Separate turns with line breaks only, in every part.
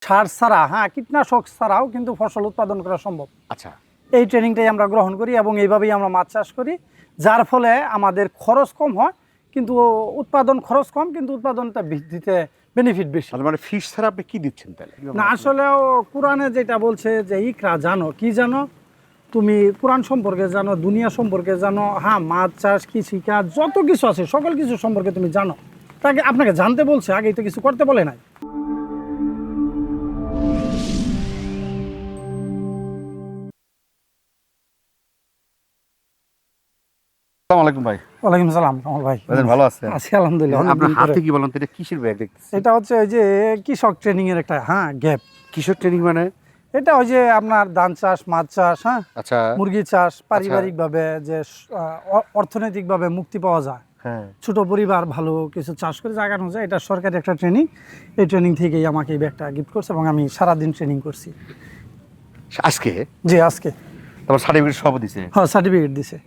সার ছাড়া, হ্যাঁ, কীটনাশক ছাড়াও কিন্তু ফসল উৎপাদন করা সম্ভব।
আচ্ছা,
এই ট্রেনিংটাই আমরা গ্রহণ করি এবং এইভাবেই আমরা মাছ চাষ করি, যার ফলে আমাদের খরচ কম হয়, কিন্তু উৎপাদন খরচ কম, কিন্তু উৎপাদনটা বৃদ্ধিতে বেনিফিট বেশি।
তাহলে মানে ফিশ ছাড়া আপনি কি দিচ্ছেন তাহলে?
না, আসলেও কোরআনে যেটা বলছে যে ইকরা, জানো, কি জানো তুমি, কোরআন সম্পর্কে জানো, দুনিয়া সম্পর্কে জানো, হ্যাঁ, মাছ চাষ, কৃষিকাজ, যত কিছু আছে সকল কিছু সম্পর্কে তুমি জানো। তাকে আপনাকে জানতে বলছে, আগেই তো কিছু করতে বলে নাই।
আসসালামু আলাইকুম ভাই।
ওয়ালাইকুম সালাম কামাল ভাই।
ভালো আছেন?
আছি আলহামদুলিল্লাহ।
আপনার হাতে কি বলেন তো, এটা কিসের ব্যাগ দেখতেছি?
এটা হচ্ছে ওই যে কৃষক ট্রেনিং এর একটা, হ্যাঁ, গ্যাপ।
কিশোর ট্রেনিং মানে?
এটা ওই যে আপনার ধান চাষ, মাছ চাষ, হ্যাঁ,
আচ্ছা,
মুরগি চাষ, পারিবারিক ভাবে যে অর্থনৈতিক ভাবে মুক্তি পাওয়া যায়,
হ্যাঁ।
ছোট পরিবার ভালো কিছু চাষ করে জাগানো যায়, এটা সরকারি একটা ট্রেনিং। এই ট্রেনিং থেকেই আমাকে এই ব্যাগটা গিফট করছে এবং আমি সারাদিন ট্রেনিং করছি।
আজকে
জি, আজকে।
তারপর সার্টিফিকেট সব দিছে?
হ্যাঁ, সার্টিফিকেট দিছে।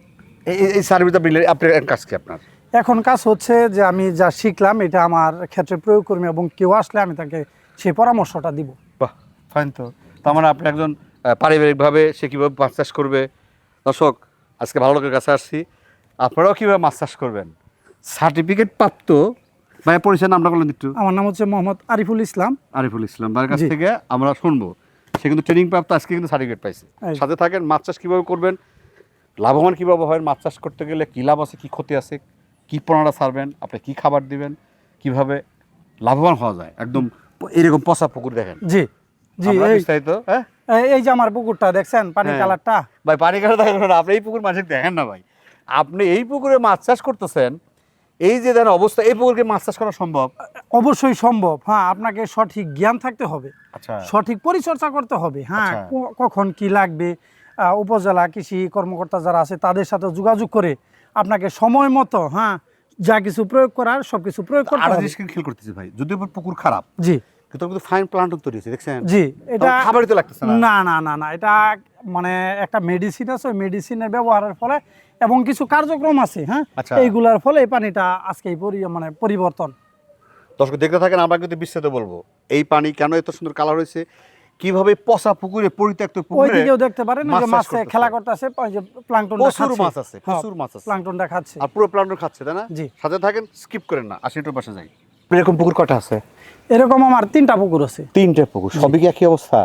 এই সার্টিফিকেট আপনি আপনার কাজ কি আপনার?
এখন কাজ হচ্ছে যে আমি যা শিখলাম এটা আমার ক্ষেত্রে প্রয়োগ করবো এবং কেউ আসলে আমি তাকে সেই পরামর্শটা দিব।
বাহ, ফাইন। তো তার মানে আপনি একজন পারিবারিকভাবে সে কীভাবে মাছ চাষ করবে। দর্শক, আজকে ভালো লোকের কাছে আসছি, আপনারাও কীভাবে মাছ চাষ করবেন সার্টিফিকেট প্রাপ্ত ভাই, পরিচয় নামটা বলেন একটু।
আমার নাম হচ্ছে মোহাম্মদ আরিফুল ইসলাম।
আরিফুল ইসলাম ভাইয়ের কাছ
জি।
থেকে আমরা শুনবো। সে কিন্তু ট্রেনিং প্রাপ্ত, আজকে কিন্তু সার্টিফিকেট পাইছে।
এই।
সাথে থাকেন, মাছ চাষ কীভাবে করবেন, লাভবান কীভাবে হয়, মাছ চাষ করতে গেলে কী লাভ আছে, কী ক্ষতি আছে, কী পোনাটা ছাড়বেন, আপনি কী খাবার দিবেন, কীভাবে লাভবান হওয়া যায়। একদম এরকম পচা পুকুর দেখেন।
জি জি,
আমরা
এই
বিস্তারিত, হ্যাঁ
এই যে আমার পুকুরটা দেখছেন, পানি
হ্যাঁ।
কালারটা।
ভাই, পানি কাটা দেখেন না, আপনি এই পুকুর মাছ দেখেন না ভাই। আপনি এই পুকুরে মাছ চাষ করতেছেন, এই যে দেন অবস্থা, এই পুকুরকে মাছ চাষ করা সম্ভব?
অবশ্যই সম্ভব, হ্যাঁ, আপনাকে সঠিক জ্ঞান থাকতে হবে,
আচ্ছা,
সঠিক পরিচর্যা করতে হবে, হ্যাঁ,
আচ্ছা।
কখন কি লাগবে, উপজেলা কৃষি কর্মকর্তা যারা আছে তাদের সাথে যোগাযোগ করে আপনাকে সময় মতো, হ্যাঁ, যা কিছু প্রয়োগ করার সব কিছু প্রয়োগ করতে
আর
হবে।
জিনিস খেয়াল করতেছি ভাই, যদিও পুকুর খারাপ,
জি
কিন্তু ফাইন প্লান্ট তৈরি হয়েছে, দেখছেন?
জি, এটা
খাবারই তো লাগতেছে না।
না না না না, এটা মানে একটা মেডিসিন আছে, ওই মেডিসিনের ব্যবহারের ফলে এবং কিছু কার্যক্রম আছে, হ্যাঁ,
আচ্ছা।
এইগুলার ফলে এই পানিটা আজকে মানে পরিবর্তন।
দর্শক দেখতে থাকেন, আমরা কিন্তু বিস্তারিত বলবো এই পানি কেন এত সুন্দর কালার হয়েছে, কিভাবে পচা পুকুরে, পরিত্যক্ত
ওই
পুকুরে
দিকেও দেখতে পারেন, ওই যে
মাছ চাষ
মাছে
করতেছে।
খেলা করতেছে, ওই যে প্লাঙ্কটনটা
প্রচুর
খাচ্ছে।
মাছ আছে,
হ্যাঁ,
প্রচুর মাছ আছে।
প্লাঙ্কটনটা খাচ্ছে।
আর পুরো প্লান্ট খাচ্ছে, তাই না?
জি।
সাথে থাকেন, স্কিপ করেন না, 80টার পাশে যাই। এরকম পুকুর কটা আছে?
এরকম আমার 3টা পুকুর আছে।
3টে পুকুর, সবই কি একই অবস্থা?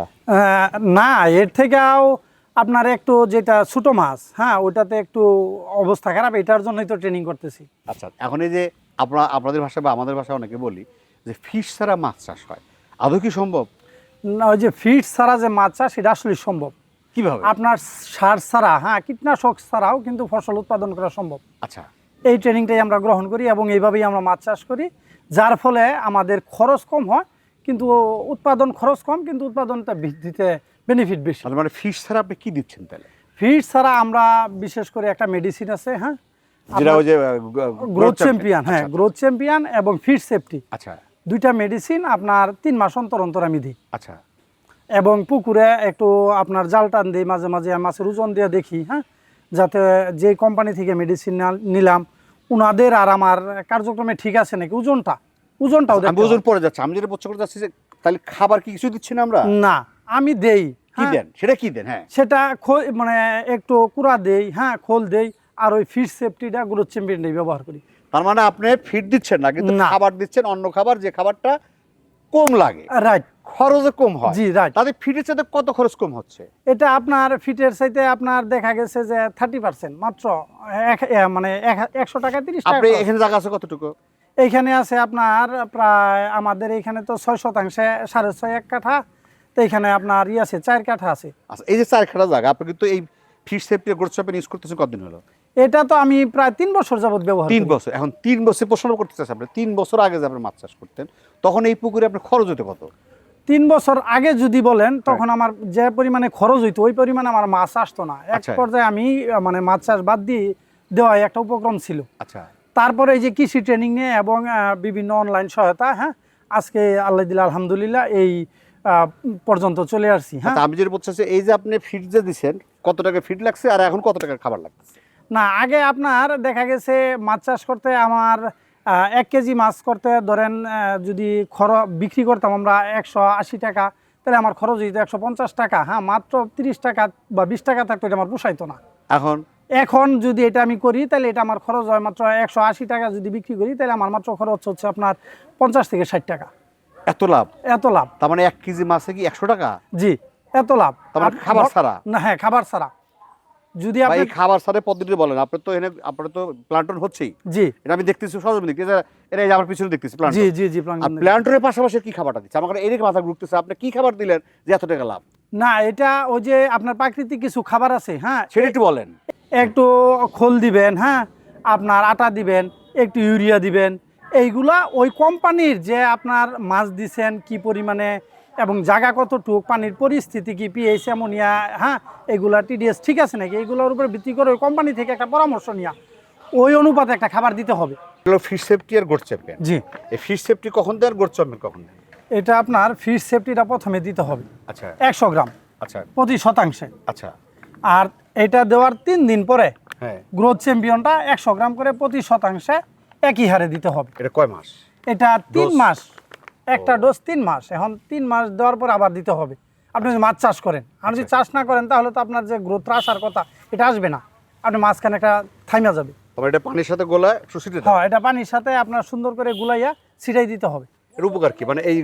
না, এর থেকেও আপনার একটু যেটা ছোট মাছ, হ্যাঁ, ওইটাতে একটু অবস্থা খারাপ, এটার জন্যই তো ট্রেনিং করতেছি।
আচ্ছা, এখন এই যে আপনাদের ভাষায় বা আমাদের ভাষায় অনেকে বলি যে ফিশ ছাড়া মাছ চাষ হয়, আদৌ কি সম্ভব?
না, ওই যে ফিড ছাড়া যে মাছ চাষ, সেটা আসলে সম্ভব।
কিভাবে?
আপনার সার ছাড়া, হ্যাঁ, কীটনাশক ছাড়াও কিন্তু ফসল উৎপাদন করা সম্ভব।
আচ্ছা,
এই ট্রেনিংটাই আমরা গ্রহণ করি এবং এইভাবেই আমরা মাছ চাষ করি, যার ফলে আমাদের খরচ কম হয়, কিন্তু উৎপাদন খরচ কম, কিন্তু উৎপাদনটা বৃদ্ধিতে বেনিফিট বেশি।
তাহলে মানে ফিশ ছাড়া আপনি কি দিচ্ছেন তাহলে?
ফিড ছাড়া আমরা বিশেষ করে একটা মেডিসিন আছে, হ্যাঁ,
যেটা ওই যে
গ্রোথ চ্যাম্পিয়ন, হ্যাঁ, গ্রোথ চ্যাম্পিয়ন এবং ফিড সেফটি,
আচ্ছা
2টা মেডিসিন আপনার 3 মাস অন্তর অন্তর আমি দিই।
আচ্ছা,
এবং পুকুরে একটু আপনার জাল টান দিই, মাঝে মাঝে মাছের ওজন দিয়ে দেখি, হ্যাঁ, যাতে যে কোম্পানি থেকে মেডিসিন নিলাম ওনাদের আর আমার কার্যক্রমে ঠিক আছে নাকি, ওজনটাও
আমি
দেখতে
ওজন
হয়।
পড়ে যাচ্ছে, আমি যেটা বলতে করে যাচ্ছি যে তাহলে খাবার কি কিছু দিচ্ছি না আমরা?
না, আমি দেই।
কি
হ্যাঁ,
দেন, সেটা কি দেন? হ্যাঁ,
সেটা মানে একটু কুড়া দেই, হ্যাঁ, খোল দেই, আর ওই ফিড সেফটিটা গ্রোথ চ্যাম্পিয়নটাই ব্যবহার করি।
তার মানে আপনি ফিড দিচ্ছেন না, কিন্তু
না।
খাবার দিচ্ছেন, অন্য খাবার, যে খাবারটা কম লাগে,
রাইট।
খরচও কম হয়।
জি, রাইট।
তাদের ফিডের সাথে কত খরচ কম হচ্ছে?
এটা আপনার ফিটের চাইতে আপনার দেখা গেছে যে 30% মাত্র, মানে 100 টাকা 30 টাকা
আপনি
খরচ।
এখানে জায়গা আছে কতটুকু?
এইখানে আছে আপনার প্রায়, আমাদের এইখানে তো 6% 6.5 এক কাঠা, তো এইখানে আপনার আছে 4 কাঠা আছে।
আচ্ছা, এই যে 4 কাঠা জায়গা, আপনি কিন্তু এই fish safety growth champion use করতেছেন কতদিন হলো?
এটা তো আমি প্রায় 3 বছর যাবত ব্যবহার
3
করি।
বছর। এখন 3 বছর প্রশ্ন করতে চাচ্ছি, আপনি 3 বছর আগে যে আপনি মাছ চাষ করতেন, তখন এই পুকুরে আপনার খরচ হতে কত?
3 বছর আগে যদি বলেন, তখন আমার যে পরিমাণে খরচ হইতো ওই পরিমাণে আমার মাছ আসতো না। এক
আচ্ছা।
পর্যায়ে আমি মানে মাছ চাষ বাদ দিয়ে দেওয়াই একটা উপক্রম ছিল।
আচ্ছা,
তারপরে এই যে কৃষি ট্রেনিং নিয়ে এবং বিভিন্ন অনলাইন সহায়তা, হ্যাঁ, আজকে আল্লাহ দিল্লাহ আলহামদুলিল্লাহ এই পর্যন্ত চলে আসছি। হ্যাঁ,
আচ্ছা, আমি যেটা বলতে চাচ্ছি, এই যে আপনি ফিড যে দিচ্ছেন, কত টাকা ফিড লাগছে আর এখন কত টাকার খাবার লাগছে?
না, আগে আপনার দেখা গেছে মাছ চাষ করতে আমার 1 কেজি মাছ করতে ধরেন যদি বিক্রি করতাম আমরা 180 টাকা, তাহলে আমার খরচ হইতো 150 টাকা। হ্যাঁ, মাত্র 30 টাকা বা 20 টাকা থাকতো, এটা আমার পোষাইতো না। এখন যদি এটা আমি করি তাহলে এটা আমার খরচ হয় মাত্র 180 টাকা। যদি বিক্রি করি তাহলে আমার মাত্র খরচ হচ্ছে আপনার 50 থেকে 60 টাকা।
এত লাভ?
এত লাভ।
তার মানে 1 কেজি মাছে কি 100 টাকা?
জি, এত লাভ।
তার মানে খাবার ছাড়া?
না, হ্যাঁ, খাবার ছাড়া। যদি আপনি
খাবার ছাড়া পদ্ধতি বলেন, আপনার তো প্লান্টন হচ্ছেই।
জি,
এটা আমি দেখতেছি সরজমিনে, এটা এই যে আমার পিছনে দেখতেছি প্লান্টন।
জি জি জি,
আর প্লান্টনের পাশাপাশি কি খাবারটা দিচ্ছে আমার এদিকে মাথা ঘুরতেছে, আপনি কি খাবার দিলেন যে এত টাকা লাভ?
না, এটা ওই যে আপনার প্রাকৃতিক কিছু খাবার আছে, হ্যাঁ,
সেটা একটু বলেন।
একটু খোল দিবেন, হ্যাঁ, আপনার আটা দিবেন, একটু ইউরিয়া দিবেন। এইগুলা ওই কোম্পানির যে আপনার মাছ দিছেন কি পরিমাণে এবং জায়গা কতটুক, পানির পরিস্থিতি কি, পিএইচ, অ্যামোনিয়া, হ্যাঁ, এগুলা টিডিএস ঠিক আছে নাকি, এইগুলোর উপরে ভিত্তি করে ওই কোম্পানি থেকে একটা পরামর্শ নিয়ে ওই অনুপাতে একটা খাবার দিতে হবে।
ফিশ সেফটি আর গোট চ্যাম্পিয়ন।
জি,
এই ফিশ সেফটি কখন দেন, গোট চ্যাম্পিয়ন কখন দেন?
এটা আপনার ফিশ সেফটিটা প্রথমে দিতে হবে।
আচ্ছা,
100 গ্রাম
আচ্ছা,
প্রতি শতাংশে।
আচ্ছা।
আর এটা দেওয়ার 3 দিন পরে
হ্যাঁ,
গ্রোথ চ্যাম্পিয়নটা 100 গ্রাম করে প্রতি শতাংশে একই হারে দিতে হবে।
এটা কয় মাস?
এটা 3
ডোজ?
মাস, একটা ডোজ 3 মাস। এখন 3 মাস দেওয়ার পর আবার দিতে হবে। আপনি যদি মাছ চাষ করেন, আর যদি চাষ না করেন তাহলে তো আপনার যে গ্রোথ আসার কথা এটা আসবে না, আপনি মাঝখানে একটা থাইমা যাবে।
তবে এটা পানির সাথে গোলায় শুষিতে দেন?
হ্যাঁ, এটা পানির সাথে আপনার সুন্দর করে গুলাইয়া ছিটাই দিতে হবে।
এর উপকার কি, মানে এই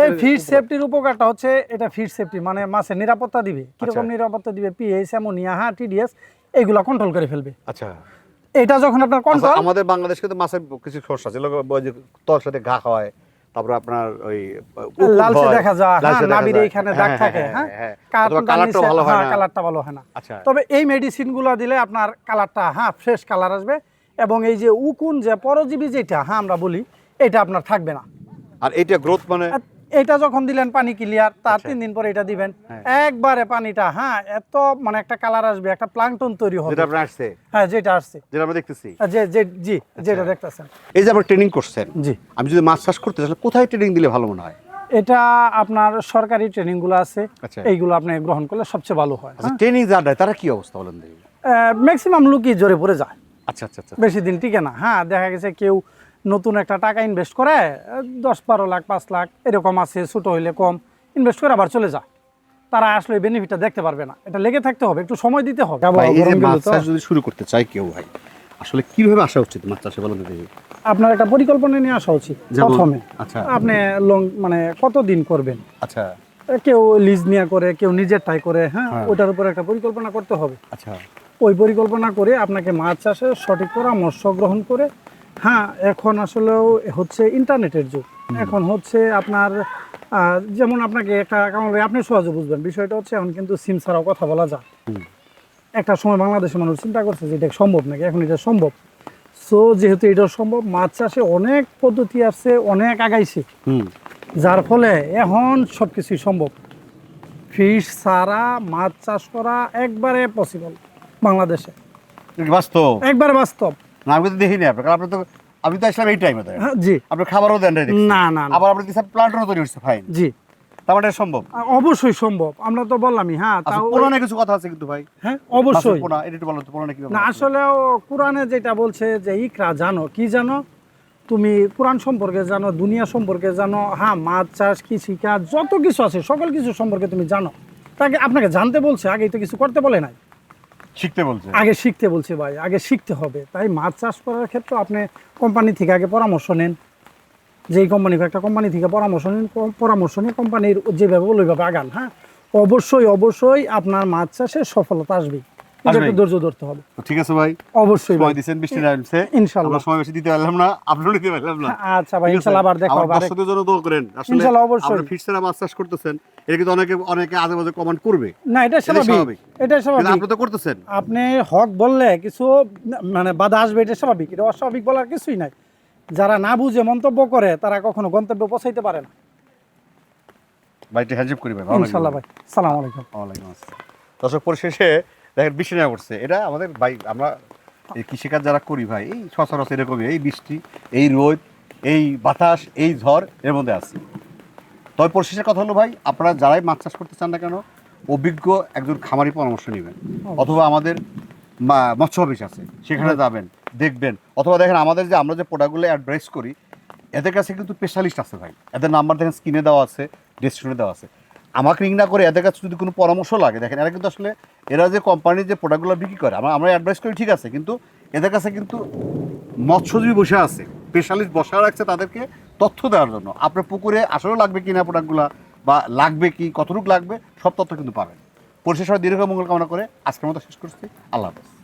এই ফিড সেফটির উপকারটা হচ্ছে, এটা ফিড সেফটি মানে মাছের নিরাপত্তা দিবে। কিরকম নিরাপত্তা দিবে? পিএইচ, অ্যামোনিয়া, হ্যাঁ, টিডিএস, এইগুলা কন্ট্রোল করে ফেলবে।
আচ্ছা,
এটা যখন আপনার কন্ট্রোল।
আমাদের বাংলাদেশে তো মাছের কিছু সমস্যা ছিল, তোর সাথে ঘা হয়, তারপর আপনার ওই
লালচে দেখা যায়, হ্যাঁ, নাভির এইখানে দাগ থাকে, হ্যাঁ,
কালারটা ভালো হয় না।
কালারটা ভালো হয় না।
আচ্ছা,
তবে এই মেডিসিনগুলো দিলে আপনার কালারটা, হ্যাঁ, ফ্রেশ কালার আসবে এবং এই যে উকুন যে পরজীবী যেটা, হ্যাঁ, আমরা বলি, এটা আপনার থাকবে না।
আর এটা গ্রোথ মানে
এটা যখন দিলেন পানি ক্লিয়ার, তার 3 দিন পরে এটা দিবেন, একবারে পানিটা, হ্যাঁ, এত মানে একটা কালার আসবে, একটা প্লাঙ্কটন তৈরি হবে।
যেটা আপনার আসছে?
হ্যাঁ, যেটা আসছে,
যেটা আমরা দেখতেছি,
জি, যেটা দেখতেছেন।
এই যে আমরা ট্রেনিং করছেন,
জি,
আমি যদি মাছ চাষ করতে তাহলে কোথায় ট্রেনিং দিলে ভালো মনে হয়?
এটা আপনার সরকারি ট্রেনিংগুলো আছে,
আচ্ছা,
এইগুলো আপনি গ্রহণ করলে সবচেয়ে ভালো হয়।
আচ্ছা, ট্রেনিং যারা দেয় তারা কি অবস্থা বলেন দেখি?
ম্যাক্সিমাম লোকই জোরে পড়ে যায়।
আচ্ছা, আচ্ছা, আচ্ছা,
বেশি দিন টিকে না। হ্যাঁ, দেখা গেছে কেউ নতুন একটা টাকা ইনভেস্ট করে 10-12 লাখ, 5 লাখ এরকম আছে, ছোটো হইলে কম ইনভেস্ট করে আবার চলে যায়। তারা আসলে বেনিফিটটা দেখতে পারবে না। এটা লেগে থাকতে হবে, একটু সময় দিতে হবে।
ভাই, এই যে মাছ চাষ যদি শুরু করতে চাই কেউ, ভাই আসলে কিভাবে আসা উচিত মাছ চাষে বলেন দেখি?
আপনার একটা পরিকল্পনা নিয়ে আসা উচিত প্রথমে।
আচ্ছা,
আপনি মানে কতদিন করবেন?
আচ্ছা,
কেউ লিজ নিয়ে করে, কেউ নিজের টাই করে, হ্যাঁ, ওইটার উপর একটা পরিকল্পনা করতে হবে।
আচ্ছা,
ওই পরিকল্পনা করে আপনাকে মাছ চাষের সঠিক পরামর্শ গ্রহণ করে, হ্যাঁ, এখন আসলেও হচ্ছে ইন্টারনেটের যুগ। এখন হচ্ছে আপনার যেমন আপনাকে একটা কামাল ভাই, আপনি সহজে বুঝবেন বিষয়টা হচ্ছে, এখন কিন্তু সিম ছাড়াও কথা বলা যায়। একটা সময় বাংলাদেশের মানুষ চিন্তা করছে যে এটা সম্ভব নাকি, এখন এটা সম্ভব। সো যেহেতু এটা সম্ভব, মাছ চাষে অনেক পদ্ধতি আছে, অনেক আগাইছে, যার ফলে এখন সব কিছুই সম্ভব। ফিশ ছাড়া মাছ চাষ করা একবারে পসিবল বাংলাদেশে,
বাস্তব,
একবারে বাস্তব।
না আমি তো দেখিনি আপনার, কারণ আপনি তো আসলে এই টাইমে দেন।
জি,
আপনার খাবারও দেন নাই দেখছি।
না না,
আবার আপনি দিশা প্লান্টও তৈরি হচ্ছে, ফাইন।
জি,
তার মানে সম্ভব?
অবশ্যই সম্ভব, আমরা তো বললামই। হ্যাঁ,
আচ্ছা,
তাও
পুরানো কিছু কথা আছে কিন্তু ভাই।
হ্যাঁ, অবশ্যই।
এটা একটু বলেন তো, পুরানো কি?
না, আসলেও কোরআনে যেটা বলছে যে ইকরা, জানো, কি জানো, তুমি কোরআন সম্পর্কে জানো, দুনিয়া সম্পর্কে জানো, হ্যাঁ, মাছ চাষ, কৃষিকাজ, যত কিছু আছে সকল কিছু সম্পর্কে তুমি জানো। তাকে আপনাকে জানতে বলছে, আগেই তো কিছু করতে বলে নাই,
শিখতে বলছে।
আগে শিখতে বলছে ভাই, আগে শিখতে হবে। তাই মাছ চাষ করার ক্ষেত্রে আপনি কোম্পানি থেকে আগে পরামর্শ নেন, যেই কোম্পানি, একটা কোম্পানি থেকে পরামর্শ নিন, পরামর্শ নিয়ে কোম্পানির যেভাবে ওইভাবে আগান। হ্যাঁ, অবশ্যই অবশ্যই আপনার মাছ চাষে সফলতা আসবে, কিন্তু একটু ধৈর্য ধরতে হবে।
ঠিক আছে ভাই,
অবশ্যই
সময় দিবেন, বৃষ্টি নামছে,
ইনশাআল্লাহ
সময় বেশি দিতে পারলাম না, আপনারা দিতে পারলাম না।
আচ্ছা ভাই, ইনশাআল্লাহ আবার দেখা হবে।
দর্শকদের জন্য দোয়া করেন, আসলে
ইনশাআল্লাহ, অবশ্যই।
আপনারা ফিশ ছাড়া মাছ চাষ করতেছেন, এটা কিন্তু অনেকে আজে কমেন্ট করবে।
না, এটা স্বাভাবিক, এটা স্বাভাবিক।
আপনি তো করতেছেন,
আপনি হক বললে কিছু মানে বাধা আসবে, এটা স্বাভাবিক, এটা অস্বাভাবিক বলার কিছুই নাই। যারা না বুঝে মন্তব্য করে তারা কখনো গন্তব্য পৌঁছাইতে পারে না।
ভাই একটু হ্যান্ডশেক করি ভাই।
ইনশাআল্লাহ ভাই, আসসালামু আলাইকুম।
ওয়ালাইকুম আসসালাম। দর্শক, পরিশেষে দেখেন বৃষ্টি নেওয়া করছে, এটা আমাদের ভাই, আমরা এই কৃষিকাজ যারা করি ভাই, এই সচরাচর এরকমই, এই বৃষ্টি, এই রোদ, এই বাতাস, এই ঝড়, এর মধ্যে আছি। তবে পরিশেষের কথা হলো ভাই, আপনারা যারাই মাছ চাষ করতে চান না কেন, অভিজ্ঞ একজন খামারি পরামর্শ নেবেন, অথবা আমাদের মৎস্য অফিস আছে, সেখানে যাবেন, দেখবেন, অথবা দেখেন আমাদের যে আমরা যে প্রোডাক্টগুলো অ্যাডভাইস করি এদের কাছে কিন্তু স্পেশালিস্ট আছে ভাই, এদের নাম্বার দেখেন স্ক্রিনে দেওয়া আছে, ডেসক্রিপশনে দেওয়া আছে। আমাকে রিং না করে এদের কাছে যদি কোনো পরামর্শ লাগে, দেখেন এরা কিন্তু আসলে এরা যে কোম্পানির যে প্রোডাক্টগুলো বিক্রি করে আমরা অ্যাডভাইস করি ঠিক আছে, কিন্তু এদের কাছে কিন্তু মৎস্যজীবী বসে আছে, স্পেশালিস্ট বসা রাখছে তাদেরকে তথ্য দেওয়ার জন্য। আপনার পুকুরে আসলেও লাগবে কি না প্রোডাক্টগুলো, বা লাগবে কি, কতটুকু লাগবে, সব তথ্য কিন্তু পাবেন। পরিশেষে দীর্ঘ মঙ্গল কামনা করে আজকের মতো শেষ করছি। আল্লাহ হাফেজ।